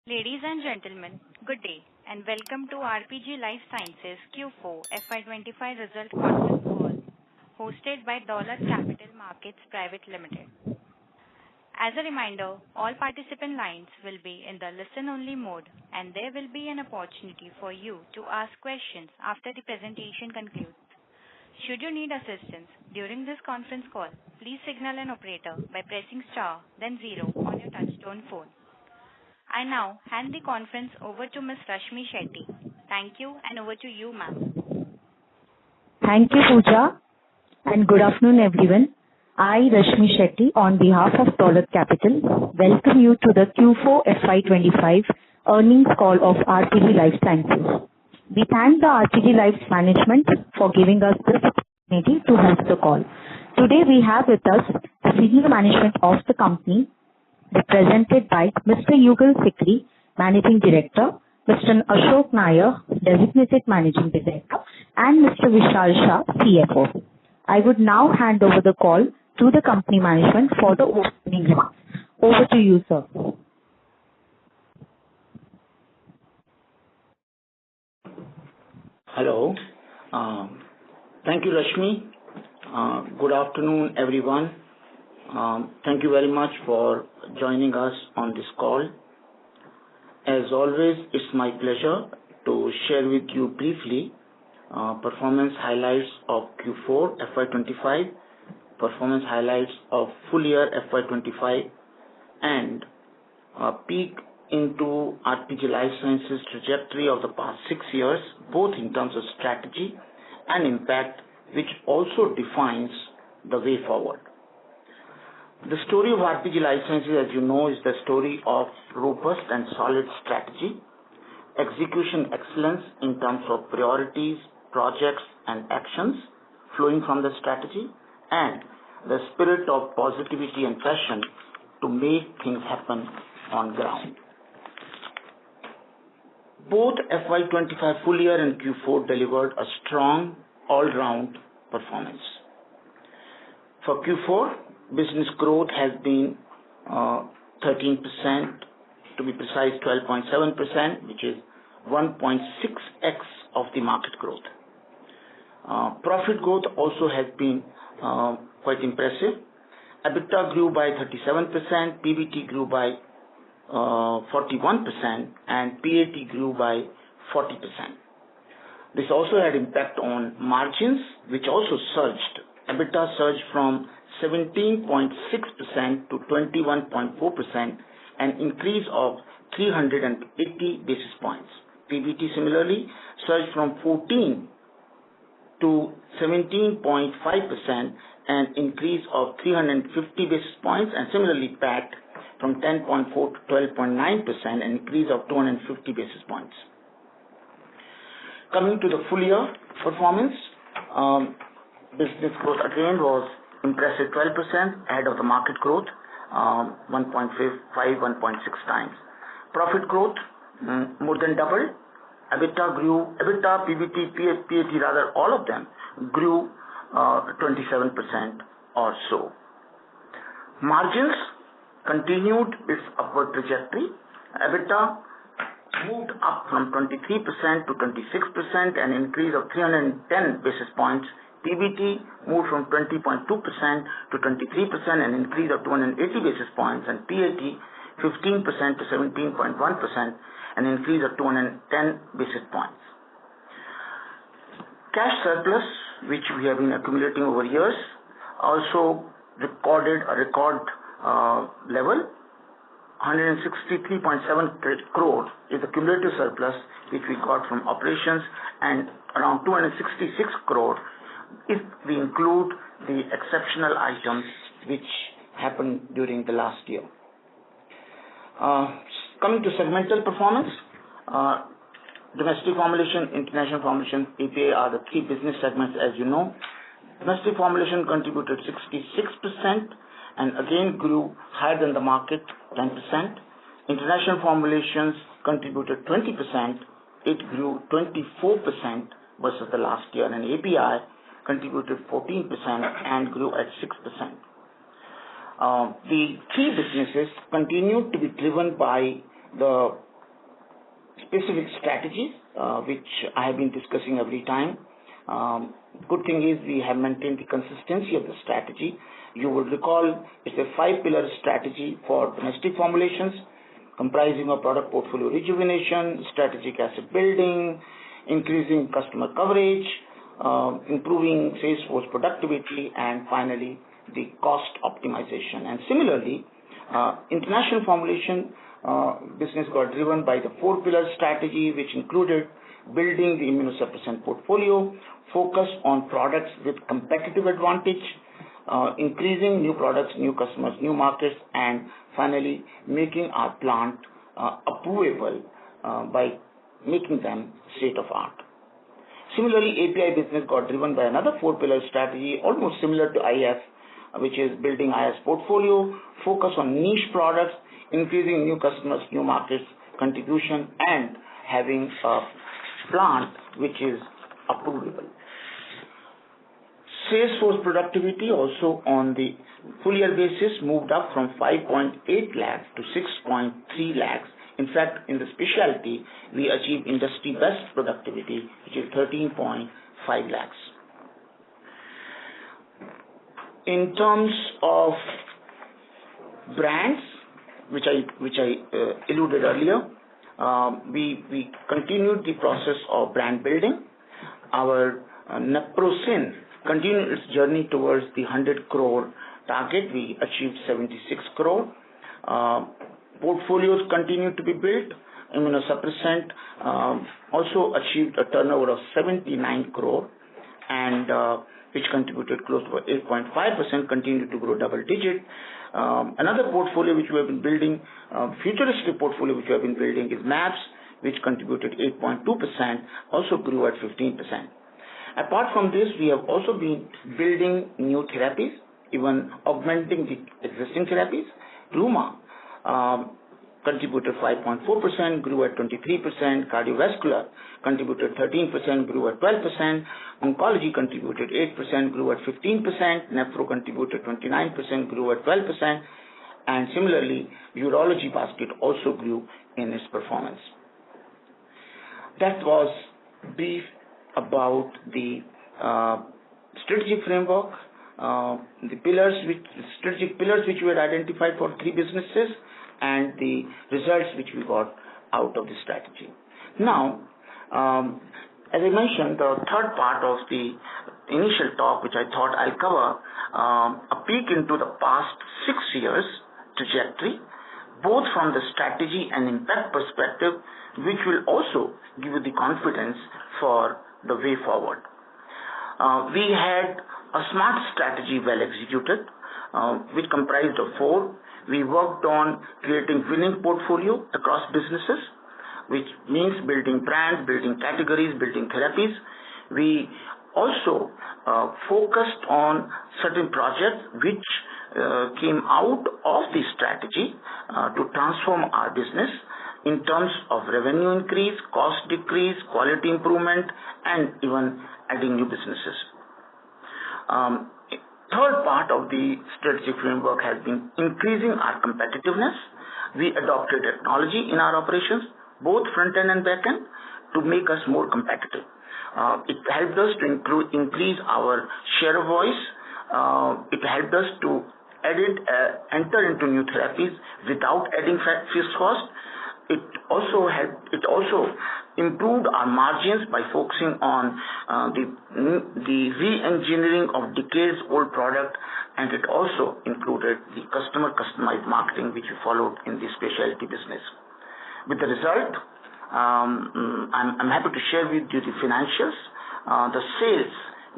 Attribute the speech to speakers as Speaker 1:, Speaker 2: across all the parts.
Speaker 1: Ladies and gentlemen, good day, and welcome to RPG Life Sciences Q4 FY25 Result Conference Call, hosted by Dolat Capital Markets Private Limited. As a reminder, all participant lines will be in the listen-only mode, and there will be an opportunity for you to ask questions after the presentation concludes. Should you need assistance during this conference call, please signal an operator by pressing star, then 0 on your touchtone phone. I now hand the conference over to Ms. Rashmi Shetty. Thank you, and over to you, ma'am.
Speaker 2: Thank you, Pooja, and good afternoon, everyone. I, Rashmi Shetty, on behalf of Dolat Capital, welcome you to the Q4 FY25 earnings call of RPG Life Sciences. We thank the RPG Life management for giving us this opportunity to host the call. Today, we have with us the senior management of the company, represented by Mr. Yugal Sikri, Managing Director, Mr. Ashok Nair, Designated Managing Director, and Mr. Vishal Shah, CFO. I would now hand over the call to the company management for the opening remarks. Over to you, sir.
Speaker 3: Hello. Thank you, Rashmi. Good afternoon, everyone. Thank you very much for joining us on this call. As always, it's my pleasure to share with you briefly performance highlights of Q4 FY25, performance highlights of full year FY25, and peek into RPG Life Sciences trajectory of the past 6 years, both in terms of strategy and impact, which also defines the way forward. The story of RPG Life Sciences, as you know, is the story of robust and solid strategy, execution excellence in terms of priorities, projects, and actions flowing from the strategy, and the spirit of positivity and passion to make things happen on ground. Both FY25 full year and Q4 delivered a strong all-round performance. For Q4, business growth has been 13%, to be precise 12.7%, which is 1.6x of the market growth. Profit growth also has been quite impressive. EBITDA grew by 37%, PBT grew by 41%, and PAT grew by 40%. This also had impact on margins, which also surged. EBITDA surged from 17.6% to 21.4%, an increase of 380 basis points. PBT similarly surged from 14 to 17.5%, an increase of 350 basis points, and similarly PAT from 10.4 to 12.9%, an increase of 250 basis points. Coming to the full year performance, business growth again was impressive 12% ahead of the market growth, 1.6 times. Profit growth more than doubled. EBITDA, PBT, PAT rather, all of them grew 27% or so. Margins continued its upward trajectory. EBITDA moved up from 23% to 26%, an increase of 310 basis points. PBT moved from 20.2% to 23%, an increase of 280 basis points, and PAT 15% to 17.1%, an increase of 210 basis points. Cash surplus, which we have been accumulating over years, also recorded a record level. 163.7 crore is the cumulative surplus which we got from operations, and around 266 crore if we include the exceptional items which happened during the last year. Coming to segmental performance, domestic formulation, international formulation, API are the three business segments, as you know. Domestic formulation contributed 66% and again grew higher than the market, 10%. International formulations contributed 20%. It grew 24% versus the last year, and API contributed 14% and grew at 6%. The key businesses continued to be driven by the specific strategies, which I have been discussing every time. Good thing is we have maintained the consistency of the strategy. You would recall it's a 5-pillar strategy for domestic formulations, comprising of product portfolio rejuvenation, strategic asset building, increasing customer coverage, improving sales force productivity, and finally the cost optimization. And similarly, international formulation business got driven by the 4-pillar strategy, which included building the immunosuppressant portfolio, focus on products with competitive advantage, increasing new products, new customers, new markets, and finally making our plant approvable by making them state of art. Similarly, API business got driven by another 4-pillar strategy, almost similar to IF, which is building IS portfolio, focus on niche products, increasing new customers, new markets contribution, and having a plant which is approvable. Sales force productivity also on the full year basis moved up from 5.8 lakhs to 6.3 lakhs. In fact, in the specialty, we achieved industry best productivity, which is 13.5 lakhs. In terms of brands, which I alluded earlier, we continued the process of brand building. Our Naprosyn continued its journey towards the 100 crore target. We achieved 76 crore. Portfolios continued to be built. Immunosuppressant also achieved a turnover of 79 crore, and which contributed close to 8.5%, continued to grow double digit. Another portfolio which we have been building, futuristic portfolio which we have been building, is MAPS, which contributed 8.2%, also grew at 15%. Apart from this, we have also been building new therapies, even augmenting the existing therapies. Rheuma contributed 5.4%, grew at 23%. Cardiovascular contributed 13%, grew at 12%. Oncology contributed 8%, grew at 15%. Nephro contributed 29%, grew at 12%. And similarly, urology basket also grew in its performance. That was brief about the strategic framework, the strategic pillars which we had identified for 3 businesses, and the results which we got out of the strategy. Now, as I mentioned, the third part of the initial talk, which I thought I'll cover, a peek into the past 6 years trajectory, both from the strategy and impact perspective, which will also give you the confidence for the way forward. We had a smart strategy well executed, which comprised of 4. We worked on creating winning portfolio across businesses, which means building brands, building categories, building therapies. We also focused on certain projects which came out of the strategy to transform our business in terms of revenue increase, cost decrease, quality improvement, and even adding new businesses. Third part of the strategic framework has been increasing our competitiveness. We adopted technology in our operations, both front end and back end, to make us more competitive. It helped us to increase our share of voice. It helped us to enter into new therapies without adding fixed cost. It also improved our margins by focusing on the re-engineering of decades-old product, and it also included the customer-customized marketing which we followed in the specialty business. With the result, I'm happy to share with you the financials. The sales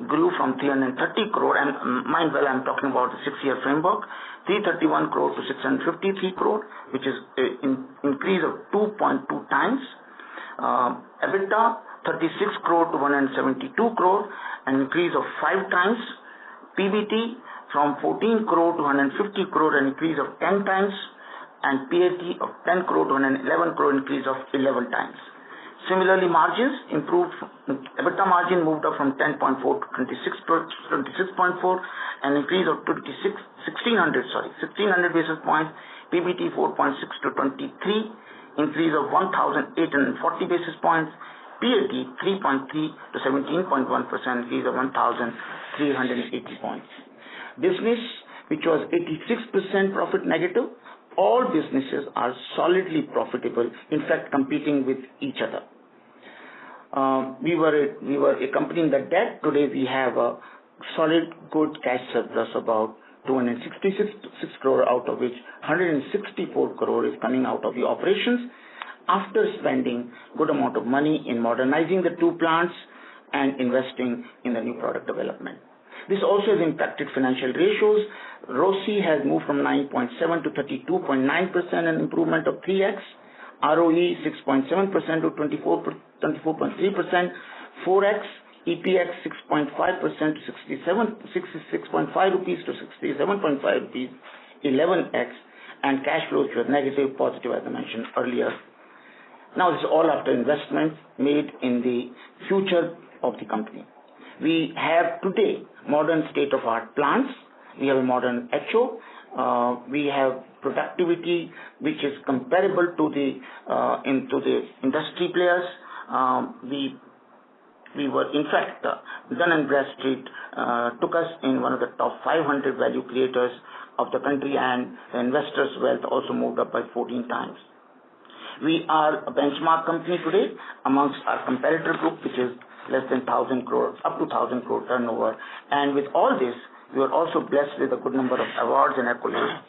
Speaker 3: grew from 330 crore, and mind well, I'm talking about the 6-year framework, 331 crore to 653 crore, which is an increase of 2.2 times. EBITDA, 36 crore to 172 crore, an increase of 5 times. PBT, from 14 crore to 150 crore, an increase of 10 times. And PAT of 10 crore to 111 crore, increase of 11 times. Similarly, margins improved. EBITDA margin moved up from 10.4 to 26.4, an increase of 1600 basis points. PBT 4.6 to 23, increase of 1,840 basis points. PAT 3.3 to 17.1%, increase of 1,380 points. Business, which was 86% profit negative, all businesses are solidly profitable, in fact competing with each other. We were a company in the debt. Today we have a solid, good cash surplus, about 266 crore, out of which 164 crore is coming out of the operations after spending good amount of money in modernizing the two plants and investing in the new product development. This also has impacted financial ratios. ROCE has moved from 9.7 to 32.9%, an improvement of 3x. ROE 6.7% to 24.3%, 4x. EPX 6.5% to 66.5 rupees to 67.5 rupees, 11x, and cash flow, which was negative, positive, as I mentioned earlier. Now, this is all after investments made in the future of the company. We have today modern state-of-art plants. We have a modern HO. We have productivity which is comparable to the industry players. We were, in fact, Dun & Bradstreet took us in one of the top 500 value creators of the country, and the investors' wealth also moved up by 14 times. We are a benchmark company today amongst our competitor group, which is less than 1,000 crore, up to 1,000 crore turnover. And with all this, we are also blessed with a good number of awards and accolades,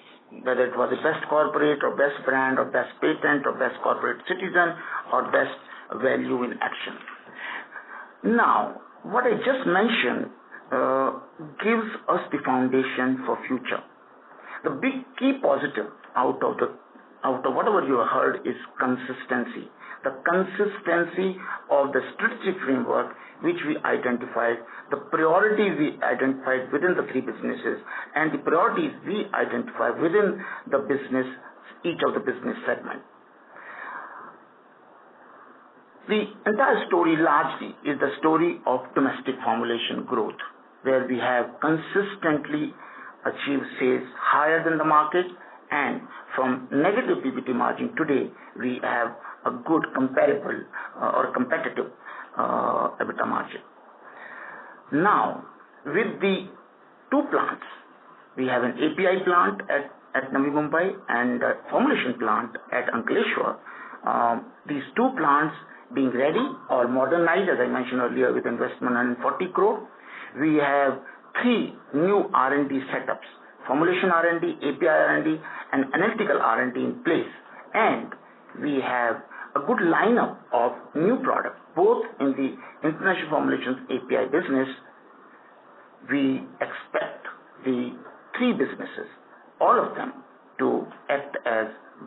Speaker 3: whether it was the best corporate or best brand or best patent or best corporate citizen or best value in action. Now, what I just mentioned gives us the foundation for future. The big key positive out of whatever you heard is consistency. The consistency of the strategic framework which we identified, the priorities we identified within the three businesses, and the priorities we identified within the business, each of the business segments. The entire story largely is the story of domestic formulation growth, where we have consistently achieved sales higher than the market, and from negative PBT margin today, we have a good comparable or competitive EBITDA margin. Now, with the two plants, we have an API plant at Navi Mumbai and a formulation plant at Ankleshwar. These two plants being ready or modernized, as I mentioned earlier, with investment 140 crore. We have three new R&D setups, formulation R&D, API R&D, and analytical R&D in place. And we have a good lineup of new products, both in the international formulations API business. We expect the three businesses, all of them, to act as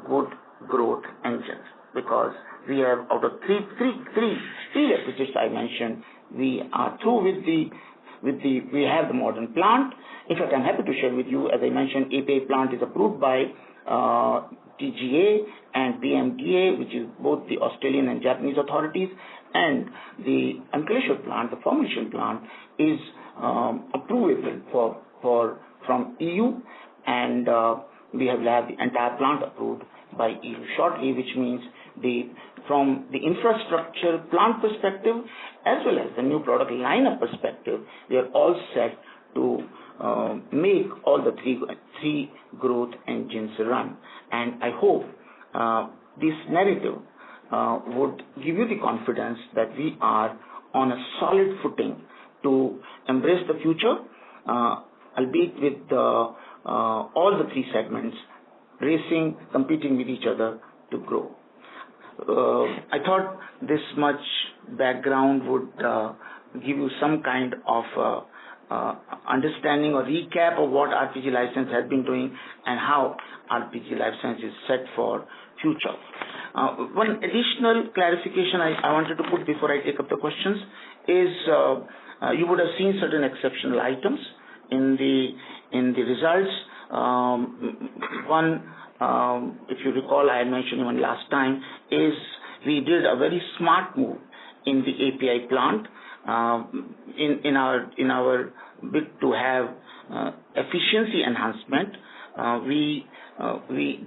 Speaker 3: good growth engines, because we have, out of three which I mentioned, we are through we have the modern plant. In fact, I'm happy to share with you, as I mentioned, API plant is approved by TGA and PMDA, which is both the Australian and Japanese authorities, and the Ankleshwar plant, the formulation plant, is approvable from EU, and we have the entire plant approved by EU shortly, which means from the infrastructure plant perspective as well as the new product lineup perspective, we are all set to make all the three growth engines run. And I hope this narrative would give you the confidence that we are on a solid footing to embrace the future, albeit with all the three segments racing, competing with each other to grow. I thought this much background would give you some kind of understanding or recap of what RPG Life Sciences has been doing and how RPG Life Sciences is set for future. One additional clarification I wanted to put before I take up the questions is you would have seen certain exceptional items in the results. One, if you recall, I had mentioned even last time, is we did a very smart move in the API plant in our bid to have efficiency enhancement. we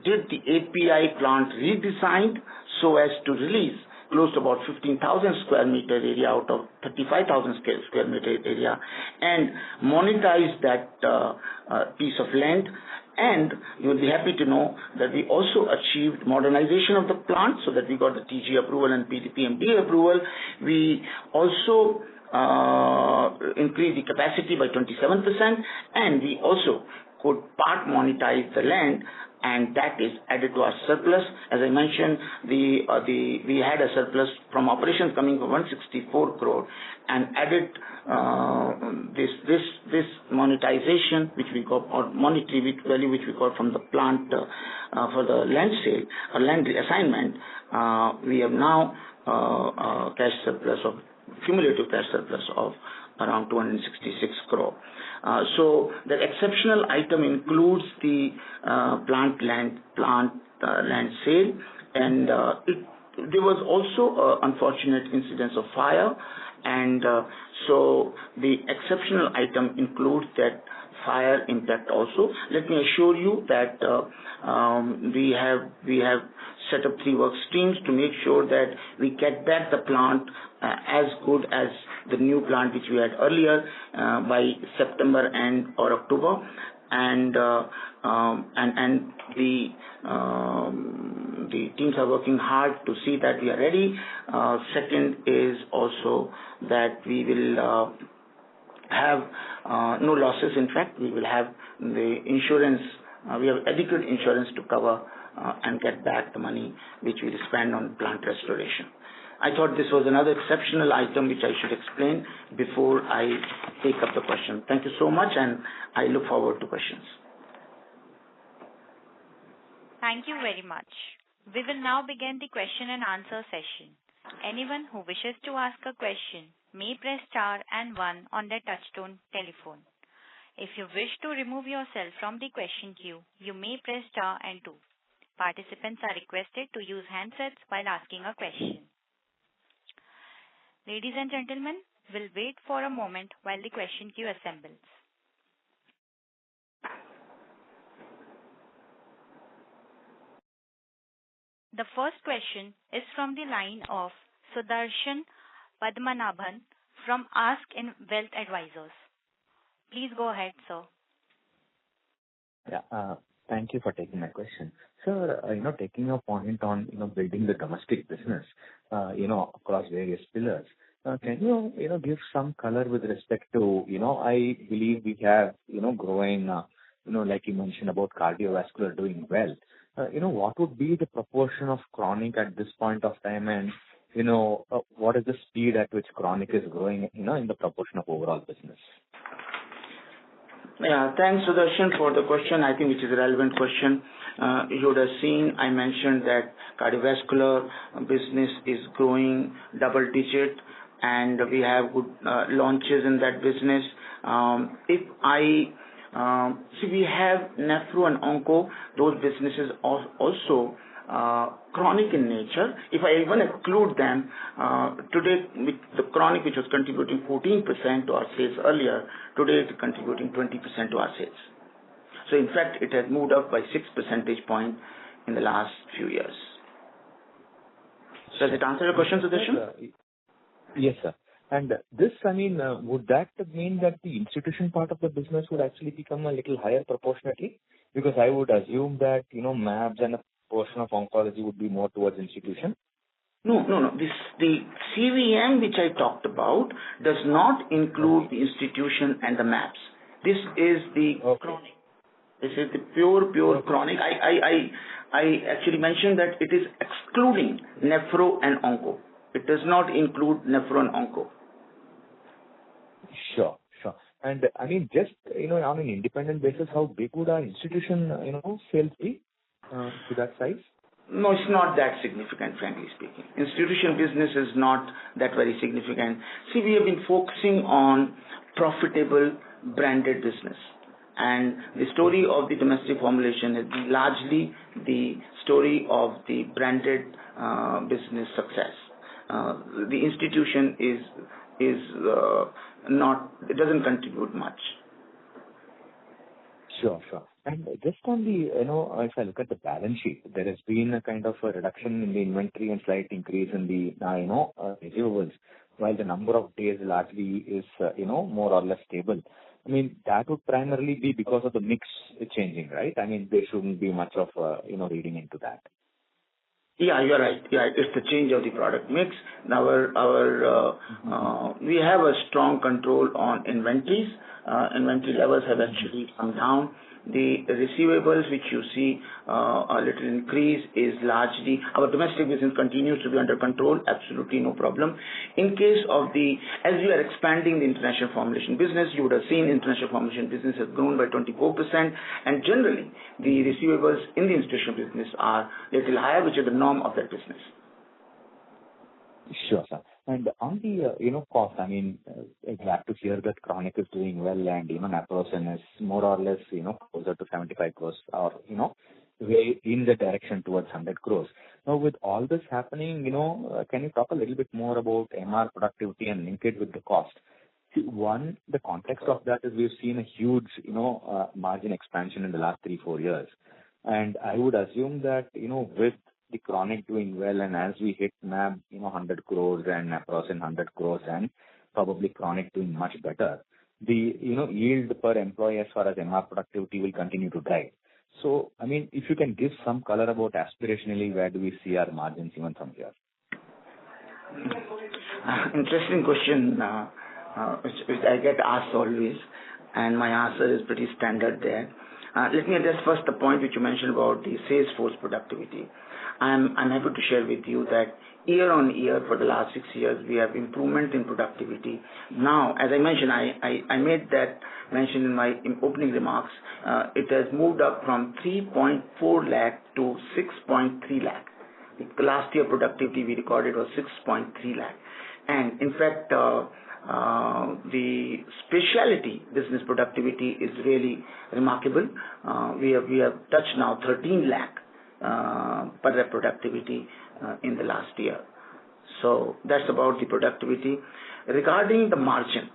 Speaker 3: did the API plant redesigned so as to release close to about 15,000 square meter area out of 35,000 square meter area and monetize that piece of land. And you will be happy to know that we also achieved modernization of the plant so that we got the TG approval and PMDA approval. We also increased the capacity by 27%, and we also could part monetize the land, and that is added to our surplus. As I mentioned, we had a surplus from operations coming from 164 crore, and added this monetization which we got, or monetary value which we got from the plant for the land sale or land assignment. We have now cumulative cash surplus of around 266 crore. So the exceptional item includes the land sale, and there was also unfortunate incidents of fire, and so the exceptional item includes that fire impact also. Let me assure you that we have set up 3 work streams to make sure that we get back the plant as good as the new plant which we had earlier by September and or October, and the teams are working hard to see that we are ready. Second is also that we will have no losses. In fact, we will have the insurance. We have adequate insurance to cover and get back the money which we will spend on plant restoration. I thought this was another exceptional item which I should explain before I take up the question. Thank you so much, and I look forward to questions.
Speaker 1: Thank you very much. We will now begin the question and answer session. Anyone who wishes to ask a question may press star and 1 on their touchtone telephone. If you wish to remove yourself from the question queue, you may press star and 2. Participants are requested to use handsets while asking a question. Ladies and gentlemen, we'll wait for a moment while the question queue assembles. The first question is from the line of Sudarshan Padmanabhan from Ask in Wealth Advisors. Please go ahead, sir.
Speaker 4: Yeah, thank you for taking my question. Sir, taking your point on, building the domestic business, across various pillars, can you, give some color with respect to, I believe we have, growing, like you mentioned about cardiovascular doing well. What would be the proportion of chronic at this point of time, and, what is the speed at which chronic is growing, in the proportion of overall business?
Speaker 3: Yeah, thanks, Sudarshan, for the question. I think which is a relevant question. You would have seen I mentioned that cardiovascular business is growing double digit, and we have good launches in that business. We have nephro and onco; those businesses are also chronic in nature. If I even exclude them, today with the chronic, which was contributing 14% to our sales earlier, today it is contributing 20% to our sales. So in fact, it has moved up by 6 percentage points in the last few years. Does it answer your question, Sudarshan?
Speaker 4: Yes, sir. And this, would that mean that the institution part of the business would actually become a little higher proportionately? Because I would assume that, MABs and a portion of oncology would be more towards institution.
Speaker 3: No. The CVM which I talked about does not include the institution and the MABs. This is the chronic. This is the pure chronic. I actually mentioned that it is excluding nephro and onco. It does not include nephro and onco.
Speaker 4: Sure. And just, on an independent basis, how big would our institution, sales be to that size?
Speaker 3: No, it's not that significant, frankly speaking. Institution business is not that very significant. See, we have been focusing on profitable branded business. And the story of the domestic formulation has been largely the story of the branded business success. The institution is not, it doesn't contribute much.
Speaker 4: Sure. And just on the, if I look at the balance sheet, there has been a kind of a reduction in the inventory and slight increase in the, receivables, while the number of days largely is, more or less stable. I mean, that would primarily be because of the mix changing, right? I mean, there shouldn't be much of, reading into that.
Speaker 3: Yeah, you're right. Yeah, it's the change of the product mix. We have a strong control on inventories. Inventory levels have actually come down. The receivables, which you see a little increase, is largely our domestic business continues to be under control. Absolutely no problem. In case of as we are expanding the international formulation business, you would have seen international formulation business has grown by 24%, and generally the receivables in the institutional business are little higher, which is the norm of that business.
Speaker 4: Sure, sir. And on the, cost, I mean, glad to hear that chronic is doing well and, naproxen is more or less, closer to 75 crores or, way in the direction towards 100 crores. Now, with all this happening, can you talk a little bit more about MR productivity and link it with the cost? One, the context of that is we've seen a huge, margin expansion in the last 3-4 years. And I would assume that, with the chronic doing well, and as we hit MAB, 100 crores and naproxen 100 crores and probably chronic doing much better, the, yield per employee as far as MR productivity will continue to drive. So, I mean, if you can give some color about aspirationally, where do we see our margins even from here?
Speaker 3: Interesting question, which I get asked always, and my answer is pretty standard there. Let me address first the point which you mentioned about the sales force productivity. I'm happy to share with you that year on year for the last 6 years, we have improvement in productivity. Now, as I mentioned, I made that mention in my opening remarks. It has moved up from 3.4 lakh to 6.3 lakh. The last year productivity we recorded was 6.3 lakh. And in fact, the specialty business productivity is really remarkable. We have touched now 13 lakh per rep productivity in the last year. So that's about the productivity. Regarding the margin,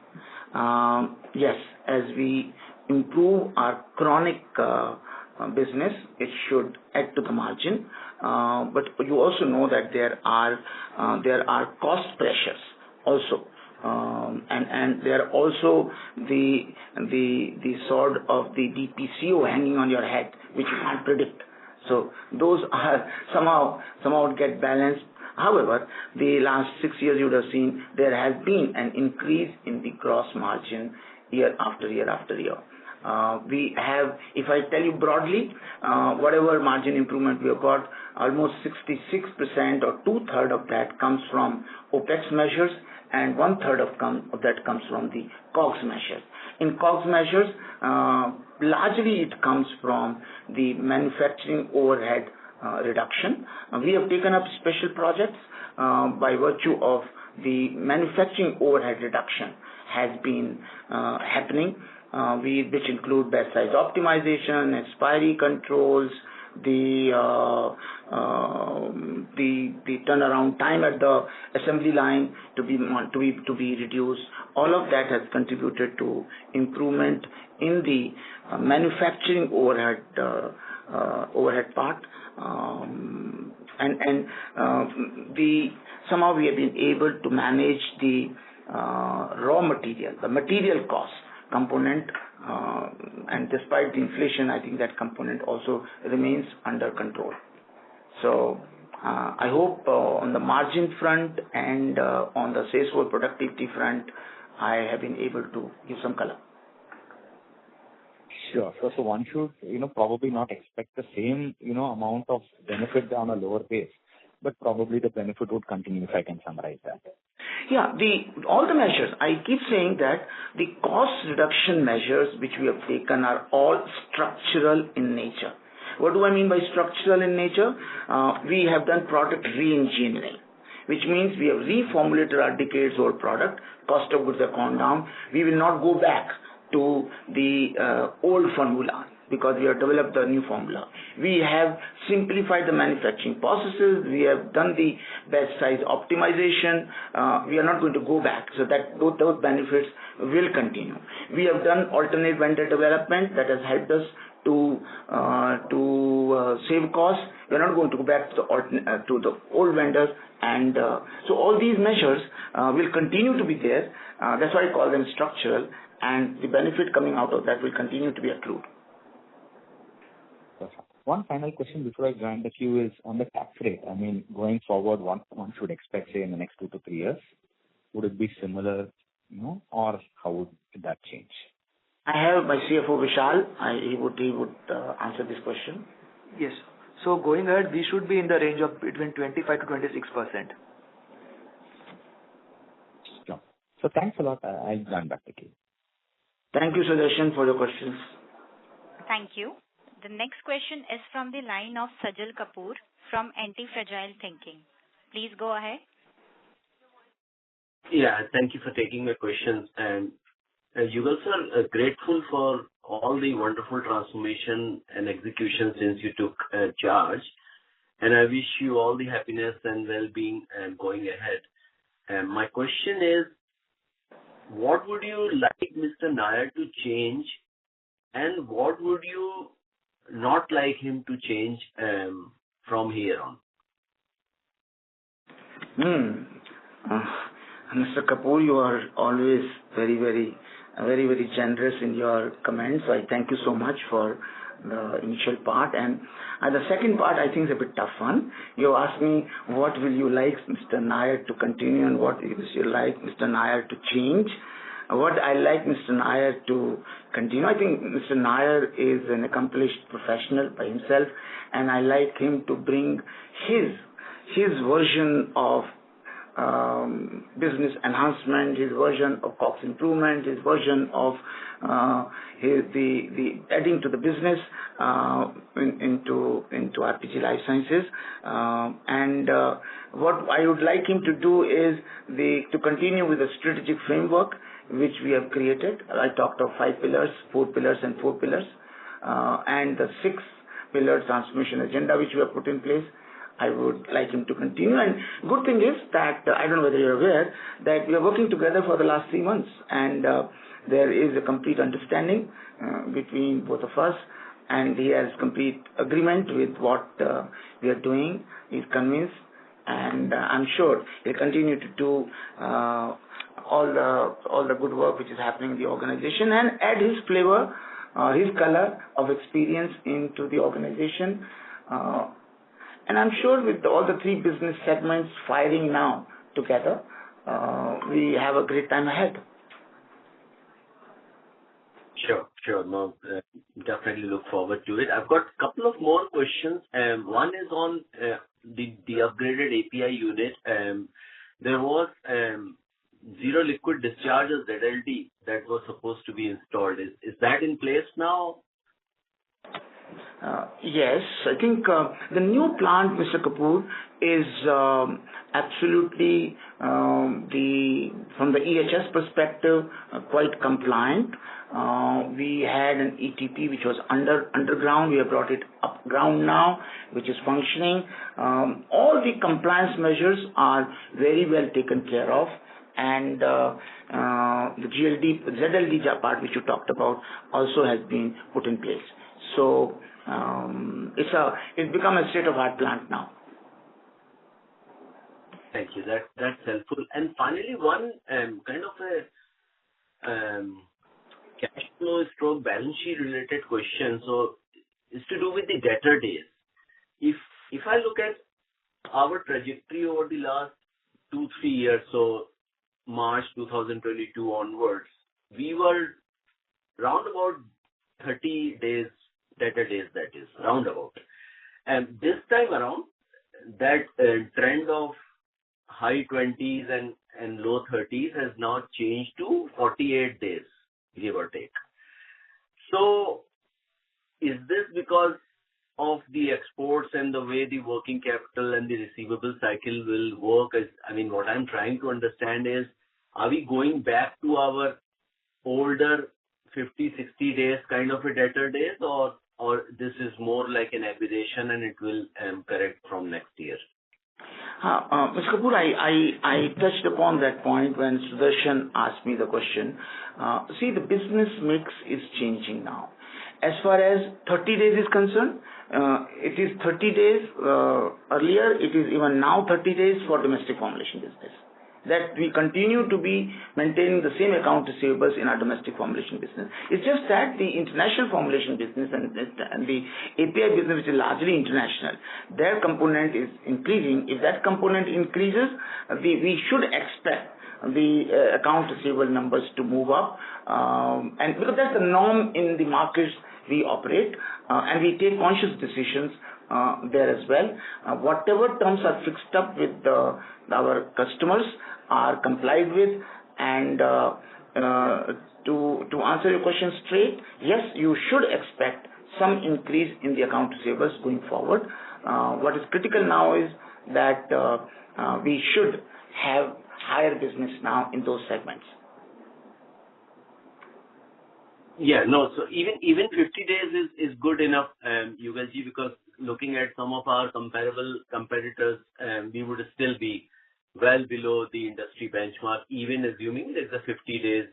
Speaker 3: yes, as we improve our chronic business, it should add to the margin. But you also know that there are cost pressures also. And there are also the sword of the DPCO hanging on your head, which you can't predict. So those are somehow get balanced. However, the last 6 years you would have seen there has been an increase in the gross margin year after year after year. We have, if I tell you broadly, whatever margin improvement we have got, almost 66% or 2/3 of that comes from OPEX measures, and 1/3 of that comes from the COGS measures. In COGS measures, largely it comes from the manufacturing overhead reduction. We have taken up special projects by virtue of the manufacturing overhead reduction has been happening, which include batch size optimization, expiry controls, the turnaround time at the assembly line to be reduced. All of that has contributed to improvement in the manufacturing overhead part, and somehow we have been able to manage the raw material, the material cost component, and despite the inflation, I think that component also remains under control. So I hope on the margin front and on the sales force productivity front, I have been able to give some color.
Speaker 4: Sure. So one should, probably not expect the same, amount of benefit on a lower base, but probably the benefit would continue, if I can summarize that.
Speaker 3: Yeah, all the measures, I keep saying that the cost reduction measures which we have taken are all structural in nature. What do I mean by structural in nature? We have done product re-engineering, which means we have reformulated our decades-old product. Cost of goods have gone down. We will not go back to the old formula because we have developed a new formula. We have simplified the manufacturing processes. We have done the batch size optimization. We are not going to go back, so that those benefits will continue. We have done alternate vendor development that has helped us to save costs. We're not going to go back to the old vendors, and so all these measures will continue to be there. That's why I call them structural, and the benefit coming out of that will continue to be accrued.
Speaker 4: One final question before I join the queue is on the tax rate. I mean, going forward, one should expect, say, in the next 2 to 3 years, would it be similar, or how would that change?
Speaker 3: I have my CFO Vishal. He would answer this question.
Speaker 5: Yes. So going ahead, we should be in the range of between 25 to 26%.
Speaker 4: Sure. So thanks a lot. I'll join back the queue.
Speaker 3: Thank you, Sudarshan, for your questions.
Speaker 1: Thank you. The next question is from the line of Sajal Kapoor from Anti-Fragile Thinking. Please go ahead.
Speaker 6: Yeah, thank you for taking my questions. And Yugal sir, grateful for all the wonderful transformation and execution since you took charge. And I wish you all the happiness and well-being going ahead. My question is, what would you like Mr. Nair to change, and what would you not like him to change from here on?
Speaker 3: Mr. Kapoor, you are always very, very generous in your comments. So I thank you so much for the initial part. And the second part, I think, is a bit tough one. You asked me, what will you like Mr. Nair to continue and what will you like Mr. Nair to change? What I like Mr. Nair to continue, I think Mr. Nair is an accomplished professional by himself, and I like him to bring his version of business enhancement, his version of cost improvement, his version of the adding to the business into RPG Life Sciences. And what I would like him to do is to continue with the strategic framework which we have created. I talked of 5 pillars, 4 pillars and 4 pillars, and the 6-pillar transformation agenda which we have put in place. I would like him to continue. And good thing is that, I don't know whether you're aware, that we are working together for the last 3 months, and there is a complete understanding between both of us, and he has complete agreement with what we are doing. He's convinced, and I'm sure he'll continue to do all the good work which is happening in the organization and add his flavor, his color of experience into the organization. And I'm sure with all the 3 business segments firing now together, we have a great time ahead.
Speaker 6: Sure. No, definitely look forward to it. I've got a couple of more questions. One is on the upgraded API unit. There was zero liquid discharges ZLD that was supposed to be installed. Is that in place now?
Speaker 3: Yes, I think the new plant, Mr. Kapoor, is absolutely from the EHS perspective quite compliant. We had an ETP which was underground. We have brought it up ground now, which is functioning. All the compliance measures are very well taken care of, and the ZLD part which you talked about also has been put in place. So it's become a state-of-the-art plant now.
Speaker 6: Thank you. That's helpful. And finally, one kind of a cash flow stroke balance sheet related question. So it's to do with the debtor days. If I look at our trajectory over the last 2-3 years, so March 2022 onwards, we were round about 30 days, debtor days, that is, roundabout. And this time around, that trend of high 20s and low 30s has now changed to 48 days, give or take. So is this because of the exports and the way the working capital and the receivable cycle will work? What I'm trying to understand is, are we going back to our older 50-60 days kind of a debtor days, or this is more like an aberration and it will correct from next year?
Speaker 3: Mr. Kapoor, I touched upon that point when Sudarshan asked me the question. See, the business mix is changing now. As far as 30 days is concerned, it is 30 days earlier, it is even now 30 days for domestic formulation business. That we continue to be maintaining the same account receivables in our domestic formulation business. It's just that the international formulation business and the API business, which is largely international, their component is increasing. If that component increases, we should expect the account receivable numbers to move up, and because that's the norm in the markets we operate, and we take conscious decisions there as well. Whatever terms are fixed up with our customers are complied with, and to answer your question straight, yes, you should expect some increase in the account receivables going forward. What is critical now is that we should have higher business now in those segments.
Speaker 6: Yeah, no, so even 50 days is good enough, Yugalji, because looking at some of our comparable competitors, we would still be well below the industry benchmark, even assuming that the 50 days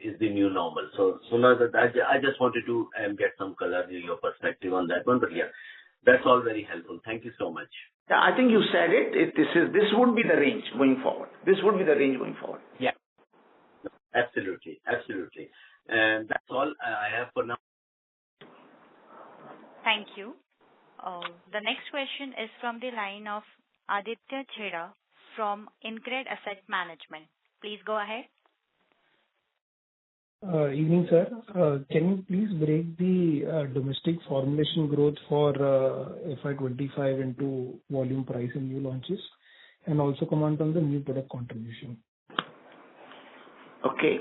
Speaker 6: is the new normal. So now that I just wanted to get some color in your perspective on that one, but yeah, that's all very helpful. Thank you so much.
Speaker 3: Yeah, I think you said it. This would be the range going forward. This would be the range going forward.
Speaker 6: Yeah, absolutely. And that's all I have for now.
Speaker 1: Thank you. The next question is from the line of Aditya Chheda from InCred Asset Management. Please go ahead.
Speaker 7: Evening, sir. Can you please break the domestic formulation growth for FY25 into volume, price, and new launches, and also comment on the new product contribution?
Speaker 3: Okay.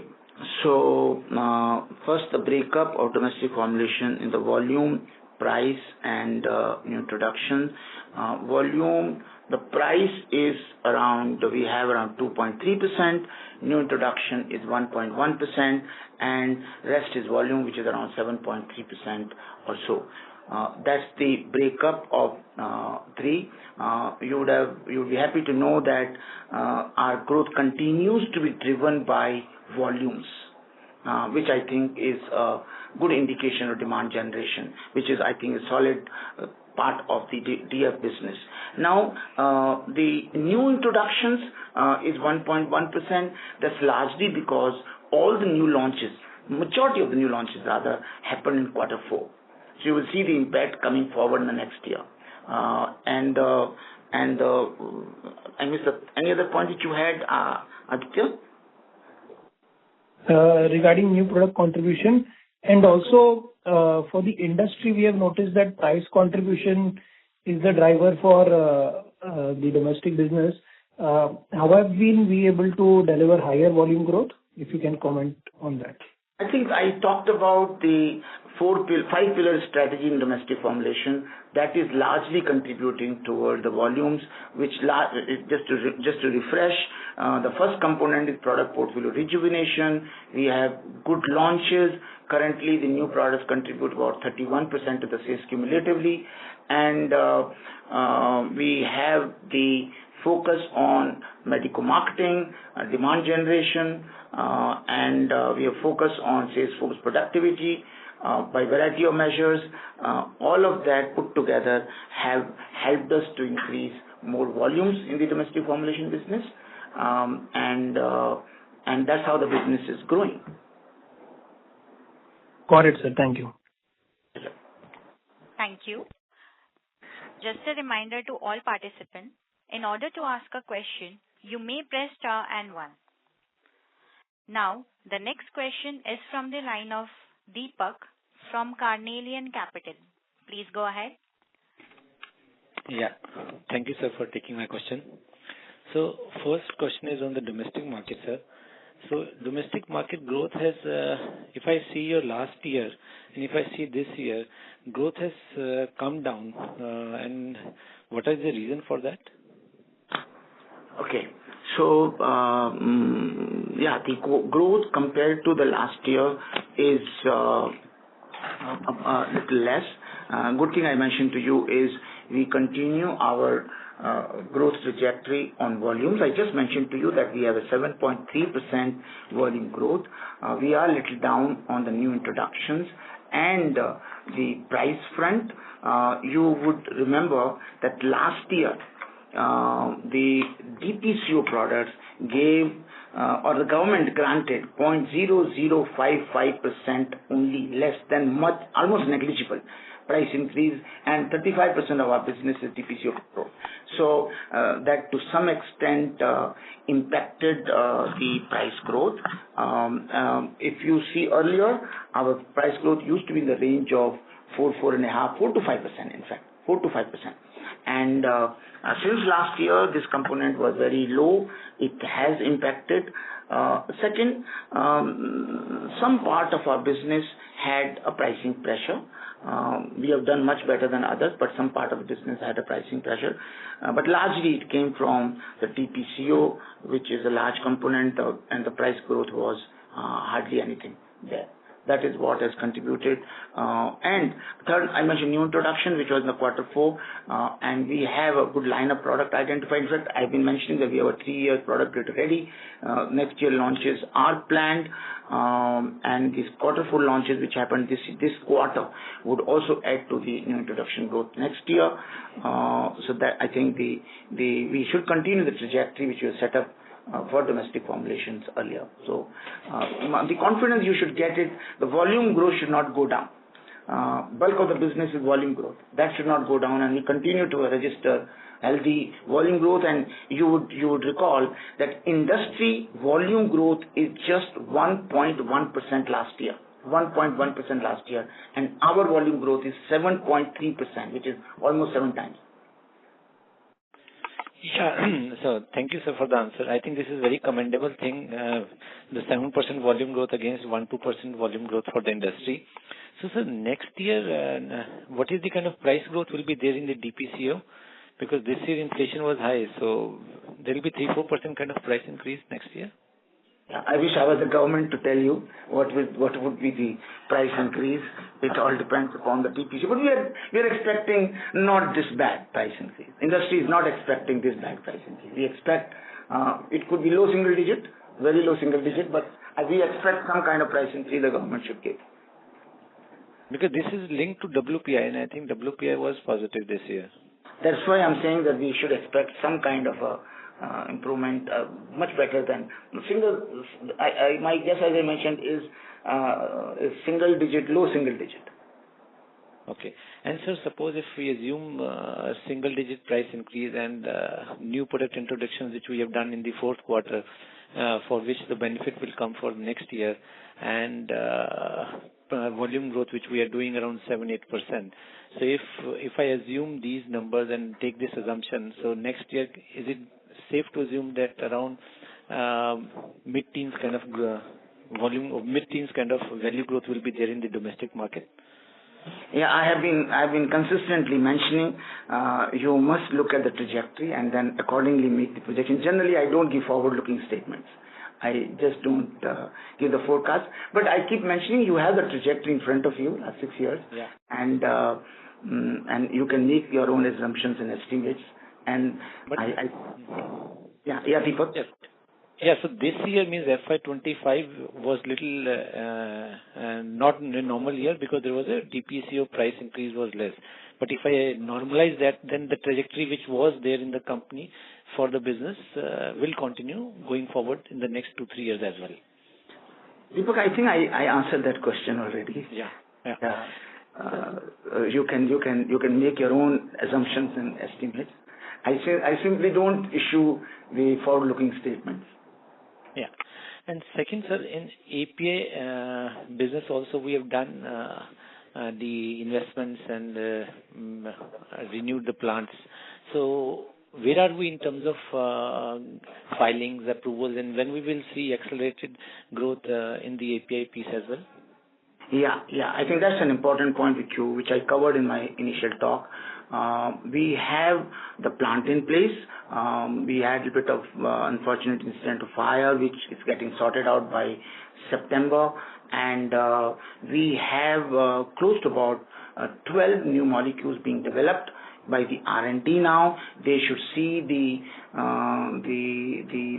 Speaker 3: So first, the breakup of domestic formulation in the volume, price, and new introduction. Volume, the price is we have around 2.3%, new introduction is 1.1%, and rest is volume, which is around 7.3% or so. That's the breakup of three. You would be happy to know that our growth continues to be driven by volumes, which I think is a good indication of demand generation, which is, I think, a solid part of the DF business. Now, the new introductions is 1.1%. That's largely because all the new launches, majority of the new launches rather, happen in quarter 4. So you will see the impact coming forward in the next year. I missed any other point that you had, Aditya?
Speaker 7: Regarding new product contribution, and also for the industry, we have noticed that price contribution is the driver for the domestic business. How have we able to deliver higher volume growth? If you can comment on that.
Speaker 3: I think I talked about the 5-pillar strategy in domestic formulation that is largely contributing toward the volumes, which just to refresh, the first component is product portfolio rejuvenation. We have good launches. Currently, the new products contribute about 31% of the sales cumulatively, and we have the focus on medical marketing, demand generation, and we have focused on sales force productivity by variety of measures. All of that put together have helped us to increase more volumes in the domestic formulation business, and that's how the business is growing.
Speaker 7: Got it, sir. Thank you.
Speaker 1: Thank you. Just a reminder to all participants, in order to ask a question, you may press star and 1. Now, the next question is from the line of Deepak from Carnelian Capital. Please go ahead.
Speaker 8: Yeah. Thank you, sir, for taking my question. So, first question is on the domestic market, sir. So, domestic market growth has, if I see your last year and if I see this year, growth has come down. And what is the reason for that?
Speaker 3: Okay. So, the growth compared to the last year is a little less. Good thing I mentioned to you is we continue our growth trajectory on volumes. I just mentioned to you that we have a 7.3% volume growth. We are a little down on the new introductions, and the price front. You would remember that last year the DPCO products gave or the government granted 0.0055% only, less than much, almost negligible price increase, and 35% of our business is DPCO control. So that to some extent impacted the price growth. If you see earlier, our price growth used to be in the range of 4.5%, 4 to 5%, in fact, 4 to 5%. And since last year, this component was very low. It has impacted. Second, some part of our business had a pricing pressure. We have done much better than others, but some part of the business had a pricing pressure. But largely it came from the TPCO, which is a large component, and the price growth was hardly anything there. That is what has contributed. And third, I mentioned new introduction, which was in the Q4, and we have a good line of product identified. In fact, I've been mentioning that we have a 3-year product ready. Next year launches are planned, and these Q4 launches, which happened this quarter, would also add to the new introduction growth next year. So that I think we should continue the trajectory which we have set up for domestic formulations earlier. So the confidence you should get it, the volume growth should not go down. Bulk of the business is volume growth. That should not go down, and we continue to register healthy volume growth. And you would recall that industry volume growth is just 1.1% last year. 1.1% last year, and our volume growth is 7.3%, which is almost 7 times.
Speaker 8: Yeah. So thank you, sir, for the answer. I think this is a very commendable thing, the 7% volume growth against 1-2% volume growth for the industry. So, sir, next year, what is the kind of price growth will be there in the DPCO? Because this year inflation was high, so there will be 3-4% kind of price increase next year.
Speaker 3: I wish I was the government to tell you what would be the price increase. It all depends upon the TPC. But we are expecting not this bad price increase. Industry is not expecting this bad price increase. We expect it could be low single digit, very low single digit, but we expect some kind of price increase the government should give.
Speaker 8: Because this is linked to WPI, and I think WPI was positive this year.
Speaker 3: That's why I'm saying that we should expect some kind of a improvement, much better than single. My guess, as I mentioned, is single digit, low single digit.
Speaker 8: Okay. And sir, suppose if we assume a single digit price increase and new product introductions which we have done in the Q4, for which the benefit will come for next year, and volume growth which we are doing around 7-8%. So if I assume these numbers and take this assumption, so next year, is it safe to assume that around mid-teens kind of volume or mid-teens kind of value growth will be there in the domestic market?
Speaker 3: Yeah, I've been consistently mentioning you must look at the trajectory and then accordingly make the projection. Generally, I don't give forward-looking statements. I just don't give the forecast. But I keep mentioning you have the trajectory in front of you, 6 years,
Speaker 8: yeah.
Speaker 3: And you can make your own assumptions and estimates. And
Speaker 8: but
Speaker 3: Deepak.
Speaker 8: Yes. Yeah, so this year means FY25 was little not a normal year because there was a DPCO price increase was less. But if I normalize that, then the trajectory which was there in the company for the business will continue going forward in the next 2-3 years as well.
Speaker 3: Deepak, I think I answered that question already.
Speaker 8: Yeah.
Speaker 3: You can make your own assumptions and estimates. I simply don't issue the forward-looking statements.
Speaker 8: Yeah. And second, sir, in API business also we have done the investments and renewed the plants. So where are we in terms of filings, approvals, and when we will see accelerated growth in the API piece as well?
Speaker 3: Yeah. I think that's an important point which I covered in my initial talk. We have the plant in place. We had a little bit of unfortunate incident of fire, which is getting sorted out by September. And we have close to about 12 new molecules being developed by the R&D now. They should see the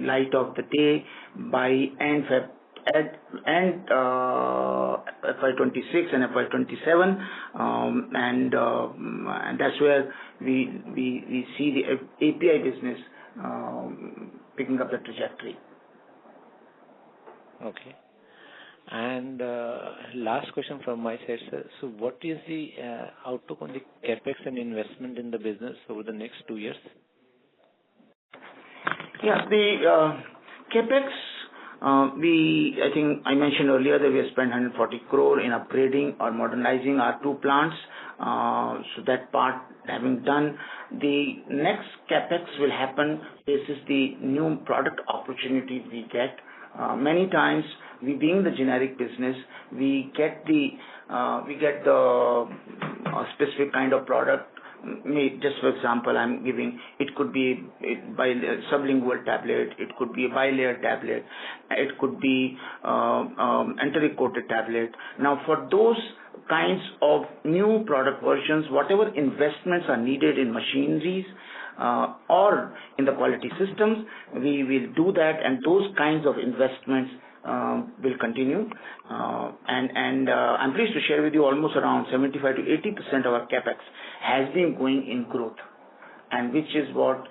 Speaker 3: light of the day by end FY26 and FY27, and that's where we see the API business picking up the trajectory.
Speaker 8: Okay. And last question from my side, sir. So what is the outlook on the capex and investment in the business over the next 2 years?
Speaker 3: Yeah, the capex, I think I mentioned earlier that we have spent 140 crore in upgrading or modernizing our 2 plants. So that part having done, the next capex will happen. This is the new product opportunities we get. Many times, we being the generic business, we get the specific kind of product. Just for example, I'm giving, it could be a sublingual tablet, it could be a bilayer tablet, it could be enteric coated tablet. Now, for those kinds of new product versions, whatever investments are needed in machineries or in the quality systems, we will do that, and those kinds of investments will continue. And I'm pleased to share with you almost around 75 to 80% of our capex has been going in growth, and which is what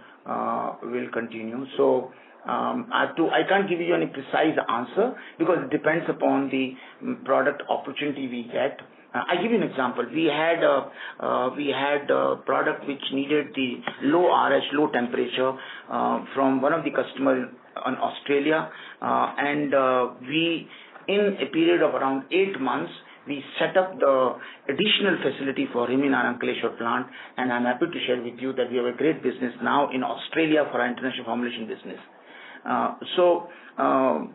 Speaker 3: will continue. So I can't give you any precise answer because it depends upon the product opportunity we get. I give you an example. We had a product which needed the low RH, low temperature from one of the customers in Australia, and we, in a period of around 8 months, we set up the additional facility for him in our Ankleshwar plant, and I'm happy to share with you that we have a great business now in Australia for our international formulation business. So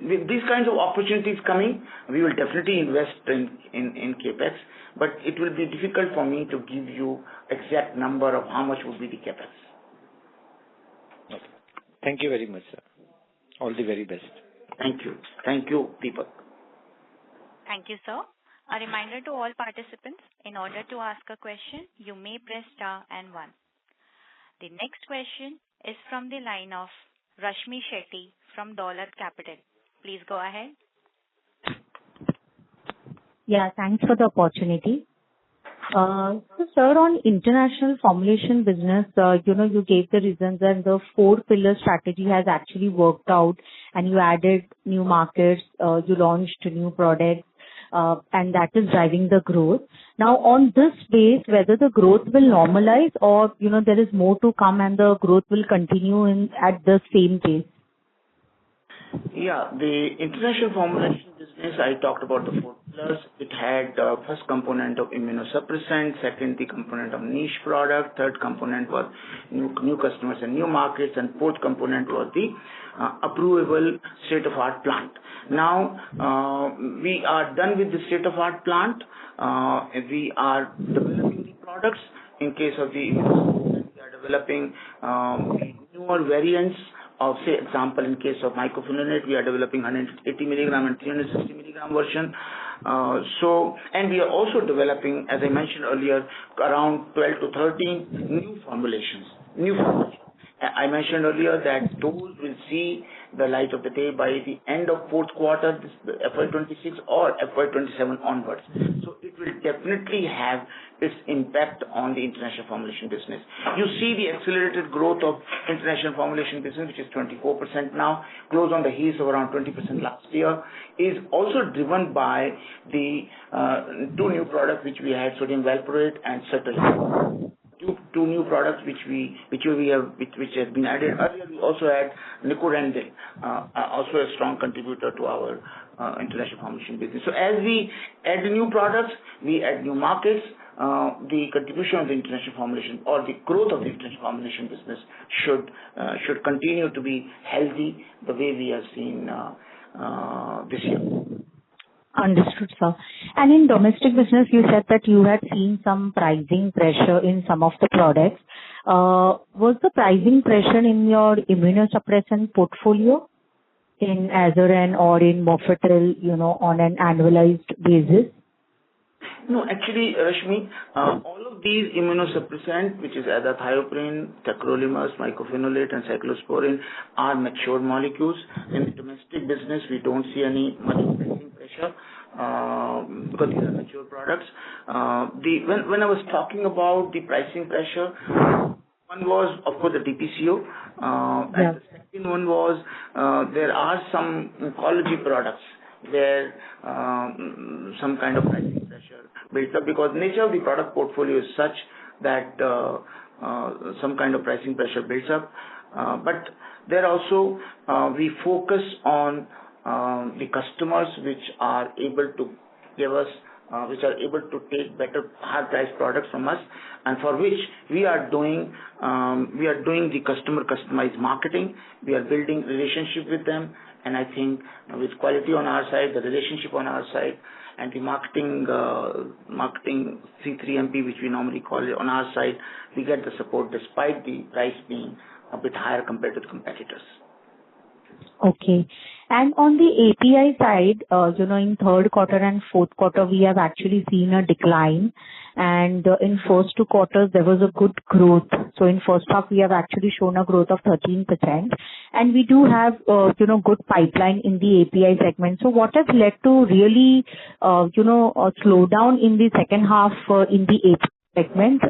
Speaker 3: with these kinds of opportunities coming, we will definitely invest in capex, but it will be difficult for me to give you exact number of how much would be the capex.
Speaker 8: Okay. Thank you very much, sir. All the very best.
Speaker 3: Thank you. Thank you, Deepak.
Speaker 1: Thank you, sir. A reminder to all participants, in order to ask a question, you may press star and 1. The next question is from the line of Rashmi Shetty from Dolat Capital. Please go ahead.
Speaker 2: Yeah, thanks for the opportunity. So, sir, on international formulation business, you gave the reasons that the 4-pillar strategy has actually worked out, and you added new markets, you launched new products, and that is driving the growth. Now, on this base, whether the growth will normalize or, there is more to come and the growth will continue at the same pace?
Speaker 3: Yeah, the international formulation business, I talked about the 4 pillars. It had first component of immunosuppressant, second the component of niche product, third component was new customers and new markets, and fourth component was the approvable state-of-art plant. Now, we are done with the state-of-art plant. We are developing the products. In case of the immunosuppressant, we are developing newer variants. Of, say, example, in case of mycophenolate, we are developing 180 milligram and 360 milligram version. And we are also developing, as I mentioned earlier, around 12 to 13 new formulations. I mentioned earlier that those will see the light of the day by the end of 4th quarter, FY26 or FY27 onwards. So it will definitely have its impact on the international formulation business. You see the accelerated growth of international formulation business, which is 24% now, close on the heels of around 20% last year, is also driven by the 2 new products which we had, sodium valproate and sertraline. Two new products which has been added earlier. We also had Nicodendil, also a strong contributor to our international formulation business. So as we add new products, we add new markets, the contribution of the international formulation or the growth of the international formulation business should continue to be healthy the way we have seen this year.
Speaker 2: Understood, sir. And in domestic business, you said that you had seen some pricing pressure in some of the products. Was the pricing pressure in your immunosuppressant portfolio in Azoran or in Mofetil, on an annualized basis?
Speaker 3: No, actually, Rashmi, all of these immunosuppressant, which is azathioprine, tacrolimus, mycophenolate, and cyclosporine, are mature molecules. In the domestic business, we don't see any much pricing pressure because these are mature products. When I was talking about the pricing pressure, one was, of course, the DPCO, and the second one was there are some oncology products where some kind of pricing pressure builds up because nature of the product portfolio is such that some kind of pricing pressure builds up. But there also we focus on the customers which are able to give us which are able to take better high price products from us, and for which we are doing the customer customized marketing. We are building relationship with them, and I think with quality on our side, the relationship on our side, and the marketing C3MP, which we normally call it, on our side, we get the support despite the price being a bit higher compared to the competitors.
Speaker 2: Okay. And on the API side, in third quarter and fourth quarter, we have actually seen a decline. And in first two quarters, there was a good growth. So in first half, we have actually shown a growth of 13%. And we do have, good pipeline in the API segment. So what has led to really, a slowdown in the second half in the API segment?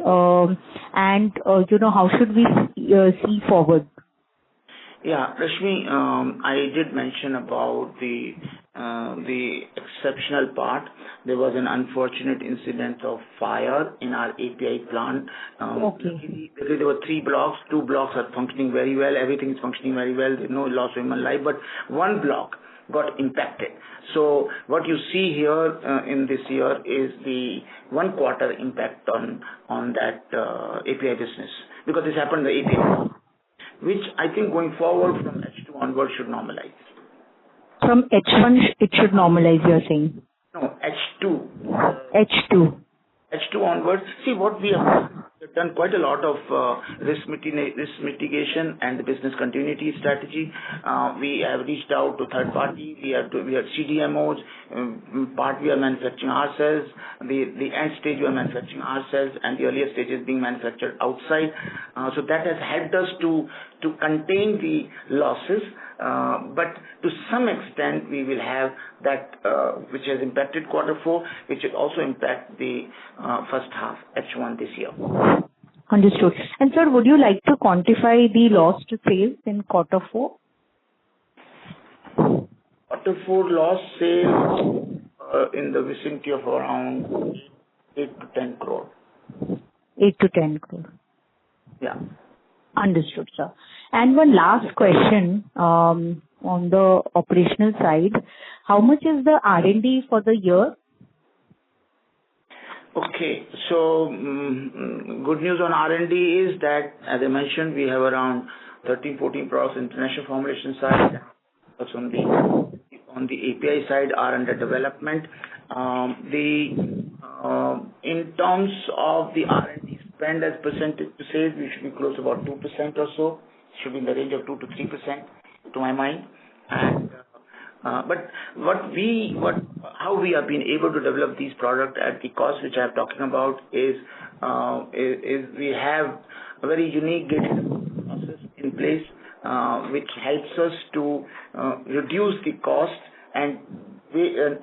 Speaker 2: And how should we see forward?
Speaker 3: Yeah, Rashmi, I did mention about the exceptional part. There was an unfortunate incident of fire in our API plant.
Speaker 2: Okay.
Speaker 3: There were 3 blocks. 2 blocks are functioning very well. Everything is functioning very well. There's no loss of human life, but 1 block got impacted. So what you see here in this year is the 1 quarter impact on that API business, because this happened in the API, which I think going forward from H2 onward should normalize.
Speaker 2: From H1, it should normalize, you're saying?
Speaker 3: No, H2. H2 onwards. See, what we have done quite a lot of risk mitigation and the business continuity strategy. We have reached out to third party. We have CDMOs. Part we are manufacturing ourselves. The end stage we are manufacturing ourselves, and the earlier stages being manufactured outside. So that has helped us to contain the losses. But to some extent, we will have that which has impacted quarter 4, which will also impact the first half, H1 this year.
Speaker 2: Understood. And sir, would you like to quantify the loss to sales in quarter 4?
Speaker 3: Quarter 4 loss sales in the vicinity of around 8 to 10 crore.
Speaker 2: 8 to 10 crore.
Speaker 3: Yeah.
Speaker 2: Understood, sir. And one last question on the operational side. How much is the R&D for the year?
Speaker 3: Okay. So, good news on R&D is that, as I mentioned, we have around 13-14 products international formulation side. That's on the API side are under development. In terms of the R&D spend as percentage to sales, we should be close to about 2% or so. Should be in the range of 2 to 3% to my mind. And but how we have been able to develop these products at the cost which I am talking about is we have a very unique gated process in place which helps us to reduce the cost and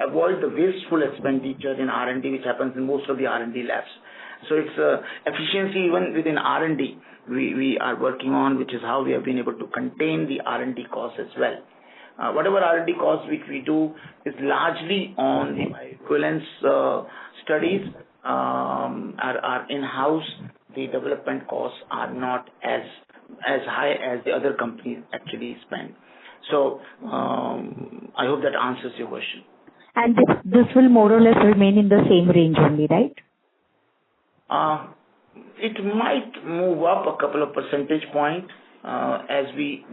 Speaker 3: avoid the wasteful expenditure in R&D, which happens in most of the R&D labs. So it's efficiency even within R&D we are working on, which is how we have been able to contain the R&D costs as well. Whatever R&D costs which we do is largely on the bioequivalence studies are in-house. The development costs are not as high as the other companies actually spend. So I hope that answers your question.
Speaker 2: And this will more or less remain in the same range only, right?
Speaker 3: It might move up a couple of percentage points as we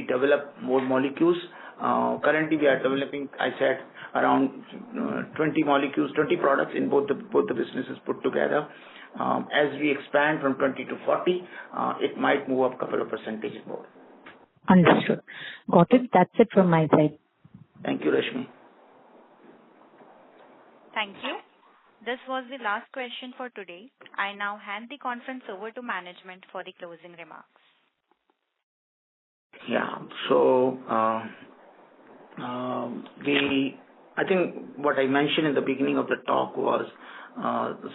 Speaker 3: develop more molecules. Currently, we are developing, I said, around 20 molecules, 20 products in both the businesses put together. As we expand from 20 to 40, it might move up a couple of percentages more.
Speaker 2: Understood. Got it. That's it from my side.
Speaker 3: Thank you, Rashmi.
Speaker 1: Thank you. This was the last question for today. I now hand the conference over to management for the closing remarks.
Speaker 3: Yeah. So, I think what I mentioned in the beginning of the talk was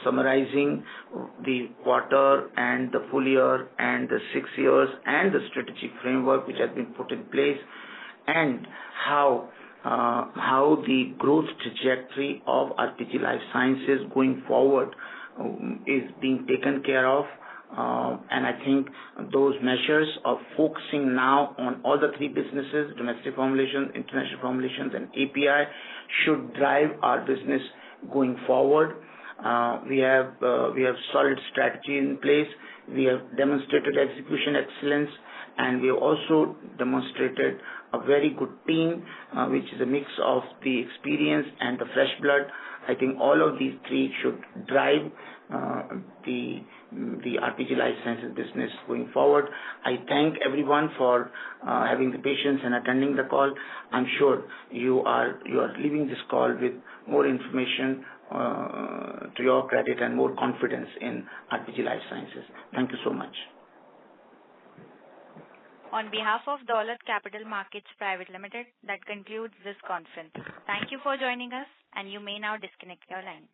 Speaker 3: summarizing the quarter and the full year and the 6 years and the strategic framework which has been put in place, and how the growth trajectory of RPG Life Sciences going forward is being taken care of. And I think those measures of focusing now on all the three businesses, domestic formulations, international formulations, and API, should drive our business going forward. We have solid strategy in place. We have demonstrated execution excellence, and we have also demonstrated a very good team, which is a mix of the experience and the fresh blood. I think all of these three should drive the RPG Life Sciences business going forward. I thank everyone for having the patience and attending the call. I'm sure you are leaving this call with more information to your credit and more confidence in RPG Life Sciences. Thank you so much.
Speaker 1: On behalf of Dolat Capital Markets Private Limited, that concludes this conference. Thank you for joining us, and you may now disconnect your lines.